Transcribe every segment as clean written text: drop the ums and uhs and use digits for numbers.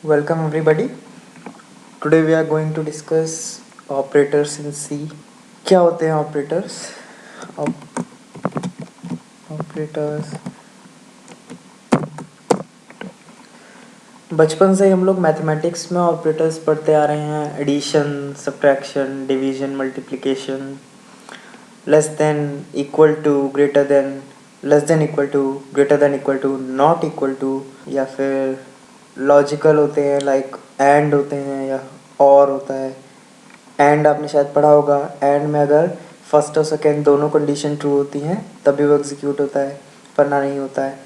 Welcome everybody. Today we are going to discuss operators in C. क्या होते हैं operators? Operators बचपन से ही हम लोग मैथमेटिक्स में ऑपरेटर्स पढ़ते आ रहे हैं. Addition, subtraction, division, multiplication, less than, equal to, greater than, less than equal to, greater than equal to, not equal to, या फिर लॉजिकल होते हैं लाइक एंड होते हैं या और होता है. एंड आपने शायद पढ़ा होगा. एंड में अगर फर्स्ट और सेकेंड दोनों कंडीशन ट्रू होती हैं तभी वो एग्जीक्यूट होता है, वरना नहीं होता है.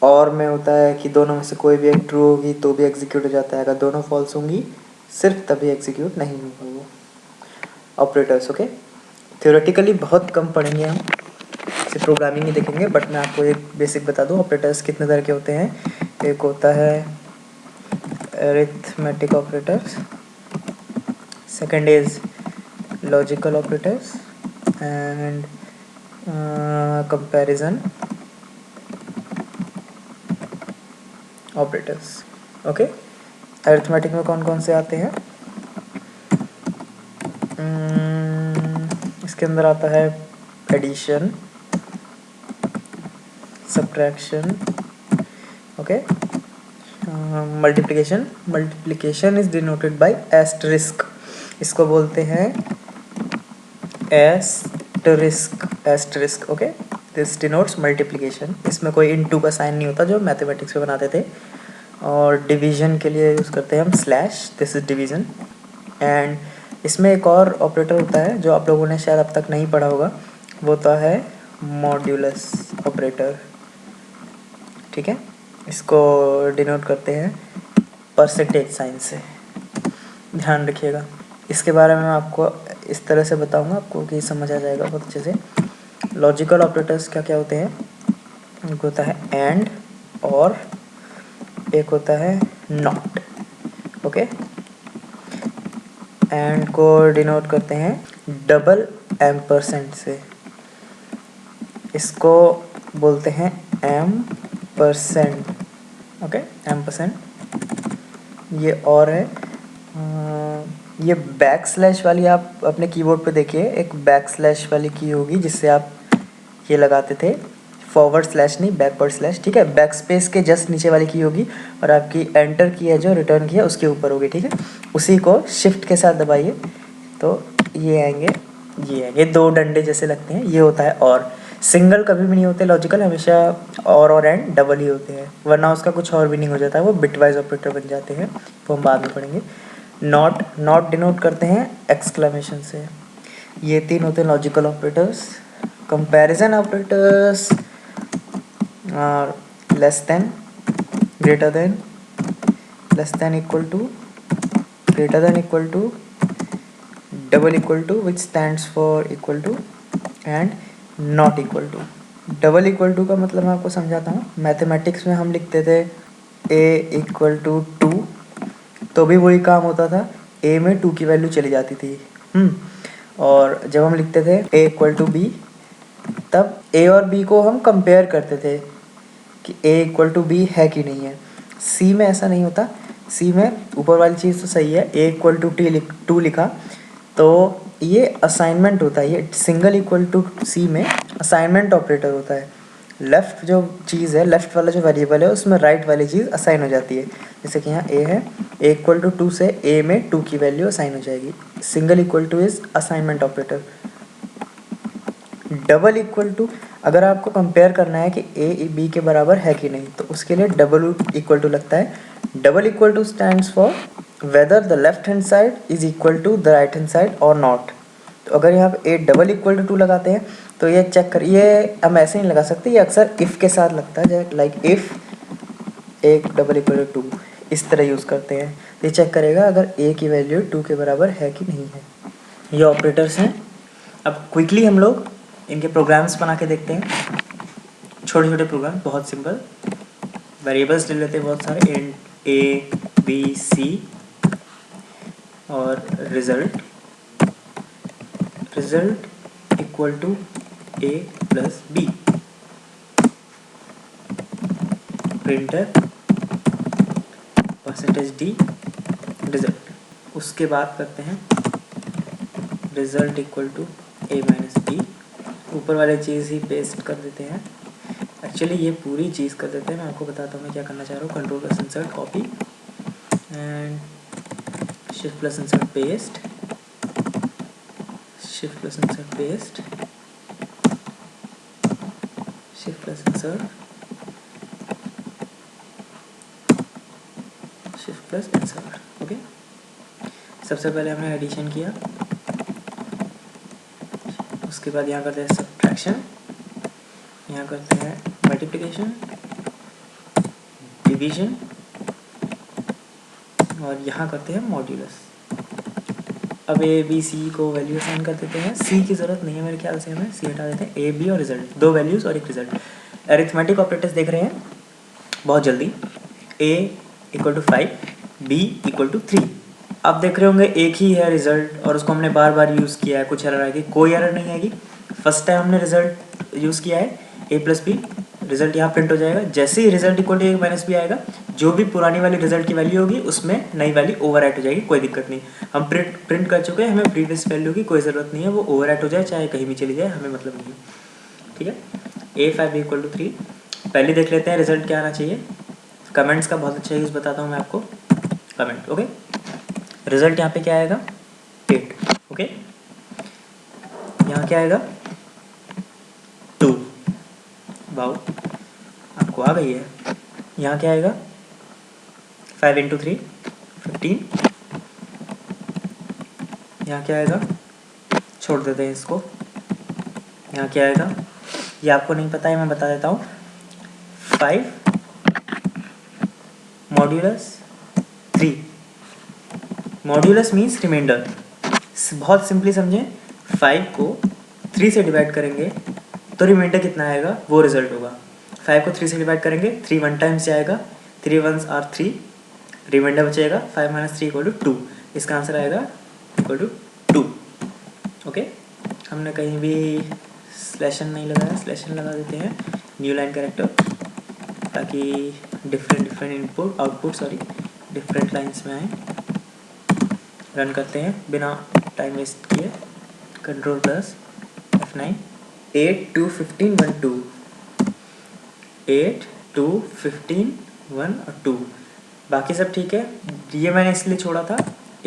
और में होता है कि दोनों में से कोई भी एक ट्रू होगी तो भी एग्जीक्यूट हो जाता है. अगर दोनों फॉल्स होंगी सिर्फ तभी एग्जीक्यूट नहीं होगा वो. ऑपरेटर्स. ओके, थ्योरेटिकली बहुत कम पढ़ेंगे हम, सिर्फ प्रोग्रामिंग ही देखेंगे. बट मैं आपको एक बेसिक बता दूँ. ऑपरेटर्स कितने तरह के होते हैं. एक होता है arithmetic operators, second is logical operators, and comparison operators. Okay, arithmetic में कौन कौन से आते हैं? इसके अंदर आता है addition, subtraction, okay, multiplication. Multiplication is denoted by asterisk. इसको बोलते हैं asterisk. Asterisk. Okay, this denotes multiplication. इसमें कोई इनटू का साइन नहीं होता जो मैथमेटिक्स में बनाते थे. और डिवीजन के लिए यूज़ करते हैं हम slash. This is division. And इसमें एक और ऑपरेटर होता है जो आप लोगों ने शायद अब तक नहीं पढ़ा होगा. वो होता है मॉड्यूलस ऑपरेटर. ठीक है, इसको डिनोट करते हैं परसेंटेज साइन से. ध्यान रखिएगा. इसके बारे में मैं आपको इस तरह से बताऊंगा आपको कि समझ आ जाएगा बहुत अच्छे से. लॉजिकल ऑपरेटर्स क्या क्या होते हैं? एक होता है एंड, और एक होता है नॉट. ओके, एंड को डिनोट करते हैं डबल एम्परसेंट से. इसको बोलते हैं ampersand. Okay, ampersand. ये और है ये बैक स्लैश वाली. आप अपने कीबोर्ड पे देखिए, एक बैक स्लैश वाली की होगी जिससे आप ये लगाते थे. फॉरवर्ड स्लैश नहीं, बैकवर्ड स्लैश. ठीक है, बैक स्पेस के जस्ट नीचे वाली की होगी और आपकी एंटर की है जो रिटर्न की है उसके ऊपर होगी. ठीक है, उसी को शिफ्ट के साथ दबाइए तो ये आएंगे. ये आएंगे दो डंडे जैसे लगते हैं. ये होता है और. सिंगल कभी भी नहीं होते लॉजिकल, हमेशा और एंड डबल ही होते हैं, वरना उसका कुछ और मीनिंग हो जाता है. वो बिटवाइज ऑपरेटर बन जाते हैं, वो हम बाद में पढ़ेंगे. नॉट. नॉट डिनोट करते हैं एक्सक्लेमेशन से. ये तीन होते हैं logical operators. Comparison operators are less than, greater than, less than equal to, greater than equal to, double equal to which stands for equal to, and not equal to. Double equal to का मतलब मैं आपको समझाता हूँ. Mathematics में हम लिखते थे a इक्वल टू 2 तो भी वही काम होता था. a में 2 की वैल्यू चली जाती थी. और जब हम लिखते थे a इक्वल टू b तब a और b को हम कंपेयर करते थे कि a इक्वल टू b है कि नहीं है. c में ऐसा नहीं होता. c में ऊपर वाली चीज़ तो सही है, a इक्वल टू 2 लिखा तो ये असाइनमेंट होता है. ये सिंगल इक्वल टू सी में असाइनमेंट ऑपरेटर होता है. लेफ़्ट जो चीज़ है, लेफ़्ट वाला जो वेरिएबल है उसमें राइट वाली चीज़ असाइन हो जाती है. जैसे कि यहाँ ए है, ए इक्वल टू 2 से ए में 2 की वैल्यू असाइन हो जाएगी. Single equal to is assignment operator. Double equal to, अगर आपको कंपेयर करना है कि ए बी के बराबर है कि नहीं तो उसके लिए डबल इक्वल टू लगता है. Double equal to stands for whether the left hand side is equal to the right hand side और नॉट. तो अगर यहाँ पे ए डबल इक्वल टू 2 लगाते हैं तो ये चेक कर, ये हम ऐसे नहीं लगा सकते, ये अक्सर इफ़ के साथ लगता है. लाइक इफ़ एक डबल इक्वल टू 2 इस तरह यूज़ करते हैं. ये चेक करेगा अगर ए की वैल्यू 2 के बराबर है कि नहीं है. ये ऑपरेटर्स हैं. अब क्विकली हम लोग इनके प्रोग्राम्स बना के देखते हैं. छोटे छोटे प्रोग्राम, बहुत सिंपल. वेरिएबल्स ले लेते हैं बहुत सारे. इंट ए बी सी और result. Result equal to A plus B. Printf, बस परसेंटेज डी रिजल्ट। उसके बाद करते हैं result equal to A minus B, ऊपर वाले चीज़ ही पेस्ट कर देते हैं। एक्चुअली ये पूरी चीज़ कर देते हैं, मैं आपको बताता हूँ मैं क्या करना चाह रहा हूँ। Control plus insert copy and shift plus insert paste, shift plus insert paste, shift plus insert, shift plus insert. Okay, सबसे पहले हमने एडिशन किया, उसके बाद यहाँ करते हैं सब्ट्रैक्शन, यहाँ करते हैं मल्टीप्लिकेशन, डिवीजन, और यहाँ करते हैं मॉड्यूलस। अब ए बी सी को वैल्यू असाइन कर देते हैं। सी की ज़रूरत नहीं है मेरे ख्याल से, हमें सी हटा देते हैं। ए बी और रिजल्ट, दो वैल्यूज़ और एक रिजल्ट। अरिथमेटिक ऑपरेटर्स देख रहे हैं बहुत जल्दी। A equal to 5, B equal to 3। अब देख रहे होंगे एक ही है रिजल्ट और उसको हमने बार बार यूज़ किया है, कुछ एरर आएगी? कोई एरर नहीं आएगी। फर्स्ट टाइम हमने रिजल्ट यूज़ किया है ए प्लस बी, रिजल्ट यहाँ प्रिंट हो जाएगा। जैसे ही result equal to A minus B आएगा, जो भी पुरानी वाली रिजल्ट की वैल्यू होगी उसमें नई वैल्यू ओवरराइट हो जाएगी, कोई दिक्कत नहीं। हम प्रिंट कर चुके हैं, हमें प्रीवियस वैल्यू की कोई ज़रूरत नहीं है, वो ओवरराइट हो जाए चाहे कहीं भी चली जाए, हमें मतलब नहीं है। ठीक है, ए 5 इक्वल टू 3। पहले देख लेते हैं रिजल्ट क्या आना चाहिए। कमेंट्स का बहुत अच्छा यूज़ बताता हूँ मैं आपको, कमेंट। ओके, रिजल्ट यहाँ पे क्या आएगा? 8। ओके, यहाँ क्या आएगा? 2। वाओ, आपको आ गई है। यहाँ क्या आएगा? 5 इंटू 3 15। यहाँ क्या आएगा? छोड़ देते हैं इसको। यहाँ क्या आएगा? ये आपको नहीं पता है, मैं बता देता हूँ। 5 मॉड्यूलस 3, मॉड्यूलस मीन्स रिमाइंडर। बहुत सिंपली समझें, 5 को 3 से डिवाइड करेंगे तो रिमाइंडर कितना आएगा वो रिजल्ट होगा। 5 को 3 से डिवाइड करेंगे, 3 1 टाइम से आएगा, 3 1s are 3, रिमाइंडर बचेगा 5 माइनस 3 इक्वल टू 2। इसका आंसर आएगा इक्वल टू 2। ओके, हमने कहीं भी स्लैशन नहीं लगाया, स्लैशन लगा देते हैं, न्यू लाइन कैरेक्टर, ताकि different input output different lines में आए। रन करते हैं बिना टाइम वेस्ट किए, कंट्रोल प्लस F9। 8 2 15 1 2, 8 2 15 1 और 2, बाकी सब ठीक है। ये मैंने इसलिए छोड़ा था,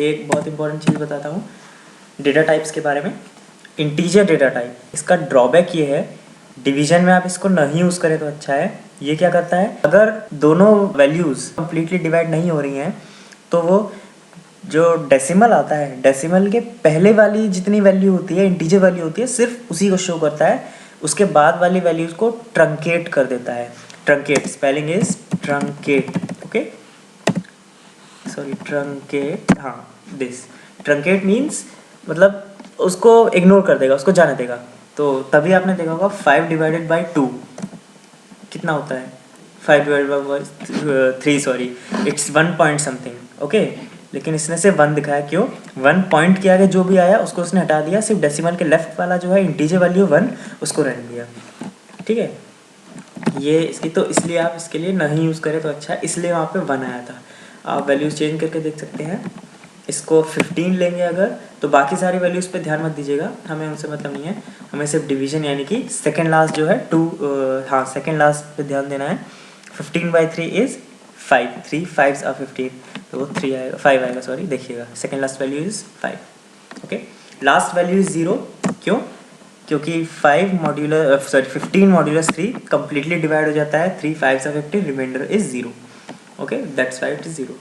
एक बहुत इंपॉर्टेंट चीज़ बताता हूँ डेटा टाइप्स के बारे में। इंटीजर डेटा टाइप, इसका ड्रॉबैक ये है, डिवीजन में आप इसको नहीं यूज़ करें तो अच्छा है। ये क्या करता है, अगर दोनों वैल्यूज़ कम्प्लीटली डिवाइड नहीं हो रही हैं तो वो जो डेसिमल आता है, डेसिमल के पहले वाली जितनी वैल्यू होती है, इंटीजर वैल्यू होती है, सिर्फ उसी को शो करता है। उसके बाद वाली वैल्यूज़ को ट्रंकेट कर देता है। Truncate, spelling is truncate. Okay, sorry truncate, हाँ दिस ट्रंकेट मीन्स मतलब उसको इग्नोर कर देगा, उसको जाने देगा। तो तभी आपने देखा होगा 5 डिवाइडेड बाई 2 कितना होता है? 5 divided by 3, sorry it's 1 point something. Okay, लेकिन इसने से 1 दिखाया, क्यों? 1 पॉइंट के आगे जो भी आया उसको उसने हटा दिया, सिर्फ डेसिमल के लेफ्ट वाला जो है इंटीजर वैल्यू 1 उसको रहने दिया। ठीक है, ये इसकी तो इसलिए आप इसके लिए नहीं यूज़ करें तो अच्छा है, इसलिए वहाँ पे 1 आया था। आप वैल्यूज़ चेंज करके देख सकते हैं। इसको 15 लेंगे अगर, तो बाकी सारी वैल्यूज़ पे ध्यान मत दीजिएगा, हमें उनसे मतलब नहीं है। हमें सिर्फ डिवीजन यानी कि सेकेंड लास्ट जो है 2, हाँ सेकेंड लास्ट पे ध्यान देना है। 15 बाई 3 इज़ 5, 3 5s are 15, तो वो 3 आएगा, 5 आएगा, सॉरी देखिएगा, second last value is 5। Okay, last value is 0, क्यों? क्योंकि 15 मॉड्यूलस 3 कम्प्लीटली डिवाइड हो जाता है, 3 5s are 15, reminder is 0। Okay, that's why it is 0।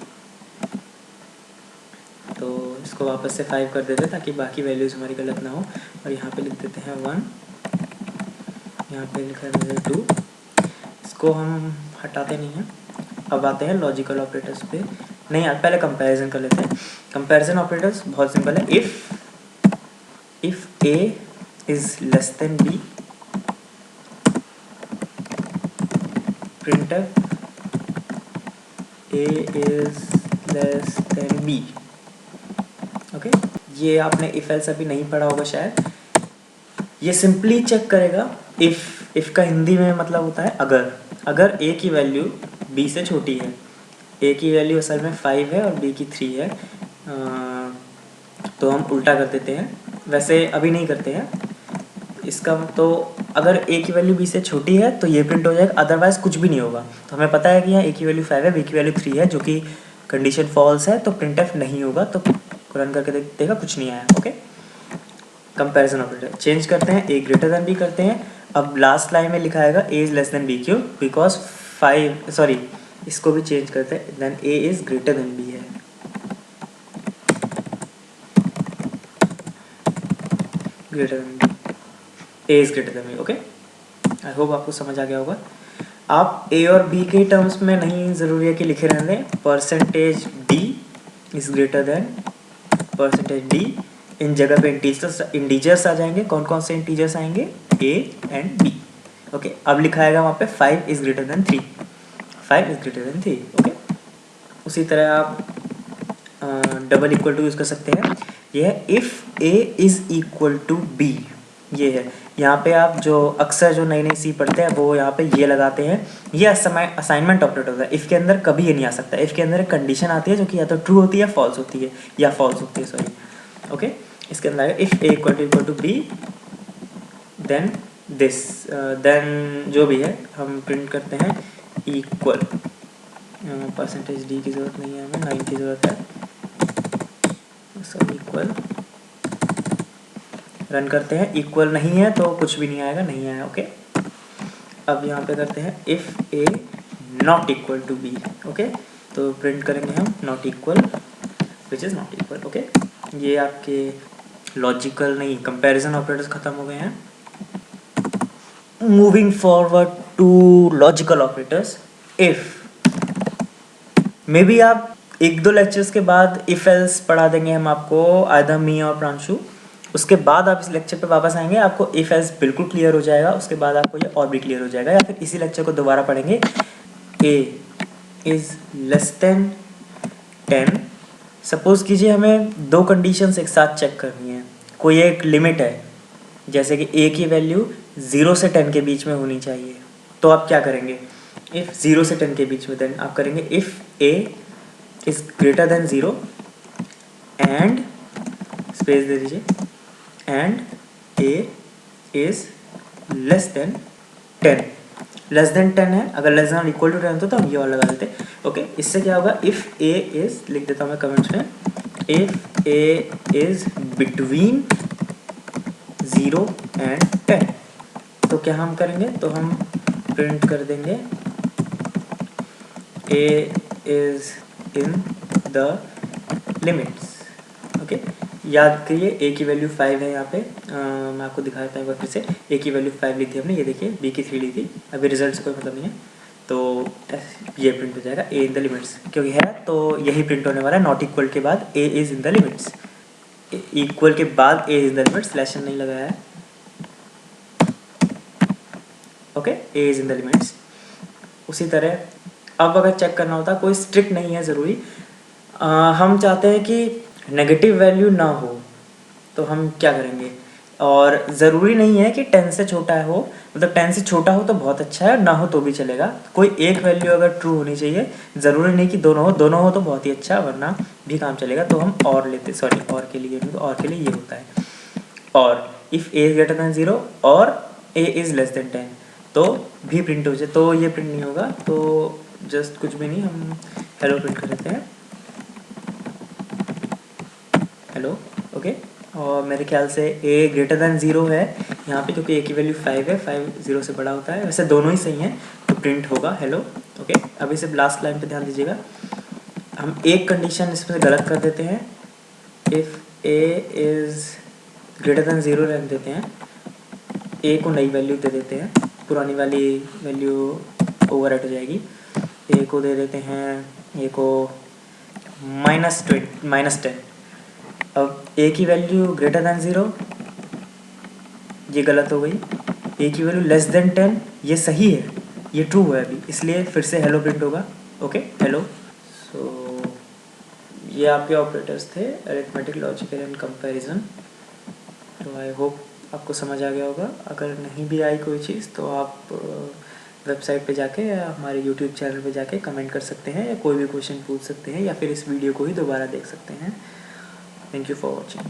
तो इसको वापस से 5 कर देते हैं ताकि बाकी वैल्यूज़ हमारी गलत ना हो, और यहाँ पे लिख देते हैं 1, यहाँ पे लिखा है 2, इसको हम हटाते नहीं हैं। अब आते हैं लॉजिकल ऑपरेटर्स पे, नहीं आप पहले कंपैरिजन कर लेते हैं। कंपैरिजन ऑपरेटर्स बहुत सिंपल है। If A is less than B, printf a is less than b। Okay, ये आपने इफ एल्स अभी नहीं पढ़ा होगा शायद। ये सिंपली चेक करेगा, इफ़ का हिंदी में मतलब होता है अगर a की वैल्यू b से छोटी है, ए की वैल्यू असल में 5 है और बी की 3 है, तो हम उल्टा कर देते हैं, वैसे अभी नहीं करते हैं इसका। तो अगर ए की वैल्यू बी से छोटी है तो ये प्रिंट हो जाएगा, अदरवाइज कुछ भी नहीं होगा। तो हमें पता है कि यहाँ ए की वैल्यू 5 है, बी की वैल्यू 3 है, जो कि कंडीशन फॉल्स है, तो प्रिंट एफ नहीं होगा। तो रन करके देखिएगा, कुछ नहीं आया। ओके, कंपैरिजन ऑपरेटर चेंज करते हैं, ए ग्रेटर देन बी करते हैं। अब लास्ट लाइन में लिखा आएगा A is less than B, क्यों? बिकॉज 5 सॉरी इसको भी चेंज करते हैं, then A is greater than B है। Greater than B, A is greater than B. Okay, I hope आपको समझ आ गया होगा। आप ए और बी के टर्म्स में नहीं ज़रूरी है कि लिखे रहने दें। Percentage D is greater than percentage D, इन जगह पे इंटीजर्स आ जाएंगे। कौन कौन से इंटीजर्स आएंगे? A and B. ओके, अब लिखा आएगा वहाँ पे 5 is greater then 3, 5 is greater then 3। Okay, उसी तरह आप डबल इक्वल टू यूज़ कर सकते हैं। ये है if A is equal to B, ये है। यहाँ पे आप जो अक्सर जो नई सी पढ़ते हैं वो यहाँ पे ये लगाते हैं। ये असाइनमेंट ऑपरेटर होता है। इफ़ के अंदर कभी ये नहीं आ सकता। इफ़ के अंदर एक कंडीशन आती है जो कि या तो ट्रू होती है, फॉल्स होती है, या फॉल्स होती है, सॉरी। ओके, इसके अंदर आएगा if A equal to B then this, then जो भी है हम प्रिंट करते हैं इक्वल। परसेंटेज डी की ज़रूरत नहीं है, हमें 9 की ज़रूरत है। सब इक्वल रन करते हैं, इक्वल नहीं है तो कुछ भी नहीं आएगा, नहीं आया। ओके, अब यहाँ पे करते हैं if A not equal to B. Okay, तो प्रिंट करेंगे हम not equal which is not equal. Okay, ये आपके लॉजिकल नहीं, कंपैरिजन ऑपरेटर्स खत्म हो गए हैं। Moving forward to logical operators. If may be आप 1-2 लेक्चर्स के बाद इफ़ एल्स पढ़ा देंगे हम आपको, आइदर मी और प्रांशु। उसके बाद आप इस लेक्चर पे वापस आएंगे, आपको इफ़ एल्स बिल्कुल क्लियर हो जाएगा। उसके बाद आपको ये और भी क्लियर हो जाएगा, या फिर इसी लेक्चर को दोबारा पढ़ेंगे। ए इज़ लेस देन 10। सपोज़ कीजिए हमें 2 कंडीशंस एक साथ चेक करनी है। कोई एक लिमिट है, जैसे कि ए की वैल्यू 0 से 10 के बीच में होनी चाहिए। तो आप क्या करेंगे? इफ़ 0 से 10 के बीच में, देन आप करेंगे if A is greater than 0 and space दे दीजिए, and A is less than 10। Less than 10 है, अगर लेस देन इक्वल टू 10 तो हम ये वाला लगा देते हैं। ओके, इससे क्या होगा? इफ़ ए इज़, लिख देता हूँ मैं कमेंट्स में, if A is between 0 and 10, तो क्या हम करेंगे? तो हम प्रिंट कर देंगे A is in the limits. Okay, याद करिए ए की वैल्यू 5 है यहाँ पे। मैं आपको दिखा देता हूँ एक बार फिर से। ए की वैल्यू 5 ली थी हमने, ये देखिए। बी की 3 ली थी। अभी रिजल्ट से कोई मतलब नहीं है, तो ये प्रिंट हो जाएगा ए इन द लिमिट्स, क्योंकि है तो यही प्रिंट होने वाला है। नॉट इक्वल के बाद A is in the limits, equal के बाद A is in the limits, slash n नहीं लगाया है। Okay, A is in the limits. उसी तरह अब अगर चेक करना होता, कोई स्ट्रिक्ट नहीं है ज़रूरी। हम चाहते हैं कि नेगेटिव वैल्यू ना हो, तो हम क्या करेंगे? और ज़रूरी नहीं है कि 10 से छोटा हो, मतलब 10 से छोटा हो तो बहुत अच्छा है, ना हो तो भी चलेगा। कोई एक वैल्यू अगर ट्रू होनी चाहिए, ज़रूरी नहीं कि दोनों हो तो बहुत ही अच्छा, वरना भी काम चलेगा। तो हम और लेते, सॉरी और के लिए नहीं, तो और के लिए ये होता है। और if A is greater than 0 और ए इज़ लेस देन 10, तो भी प्रिंट हो जाए। तो ये प्रिंट नहीं होगा, तो जस्ट कुछ भी नहीं, हम हेलो प्रिंट कर देते हैं, हेलो। ओके, और मेरे ख्याल से ए ग्रेटर दैन 0 है यहाँ पे, क्योंकि ए की वैल्यू 5 है, 5 0 से बड़ा होता है। वैसे दोनों ही सही हैं, तो प्रिंट होगा हेलो। ओके, अभी सिर्फ लास्ट लाइन पे ध्यान दीजिएगा। हम एक कंडीशन इसमें गलत कर देते हैं। If A is greater than 0 रहने देते हैं, ए को नई वैल्यू दे देते हैं, पुरानी वाली वैल्यू ओवरराइट हो जाएगी। ए को दे देते हैं, ए को -10। अब ए की वैल्यू ग्रेटर दैन 0, ये गलत हो गई। ए की वैल्यू लेस देन 10, ये सही है, ये ट्रू है अभी, इसलिए फिर से हेलो प्रिंट होगा। Okay, hello. सो ये आपके ऑपरेटर्स थे, अरिथमेटिक, लॉजिकल एंड कंपैरिजन। तो आई होप आपको समझ आ गया होगा। अगर नहीं भी आई कोई चीज़ तो आप वेबसाइट पे जाके या हमारे यूट्यूब चैनल पे जाके कमेंट कर सकते हैं या कोई भी क्वेश्चन पूछ सकते हैं या फिर इस वीडियो को ही दोबारा देख सकते हैं। Thank you for watching.